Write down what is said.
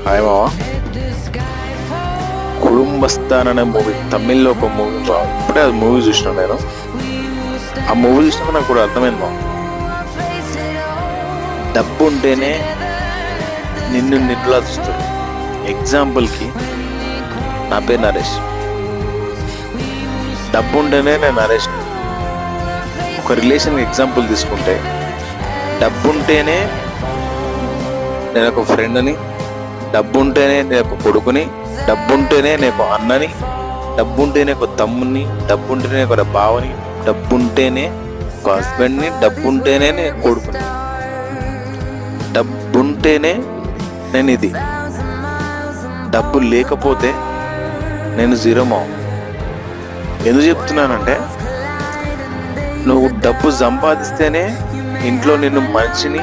Hi మావా. కుటుంబస్థాన్ అనే movie, తమిళ్లో ఒక మూవీ, ఇప్పుడే అది మూవీ చూసినాను నేను. ఆ మూవీ చూసినాక నాకు కూడా అర్థమైంది మావా, డబ్బు ఉంటేనే నిన్ను నిర్లాదిస్తారు. ఎగ్జాంపుల్కి నా పేరు నరేష్, డబ్బు ఉంటేనే నేను నరేష్. ఒక రిలేషన్ ఎగ్జాంపుల్ తీసుకుంటే, డబ్బు ఉంటేనే నేను ఒక ఫ్రెండ్ని, డబ్బు ఉంటేనే నేను ఒక కొడుకుని, డబ్బు ఉంటేనే నేను ఒక అన్నని, డబ్బు ఉంటేనే ఒక తమ్ముని, డబ్బు ఉంటేనే ఒక బావని, డబ్బు ఉంటేనే ఒక హస్బెండ్ని, డబ్బు ఉంటేనే నేను కొడుకుని, డబ్బు ఉంటేనే నేను ఇది. డబ్బు లేకపోతే నేను జీరో మావ. ఎందుకు చెప్తున్నానంటే, నువ్వు డబ్బు సంపాదిస్తేనే ఇంట్లో నిన్ను మనిషిని,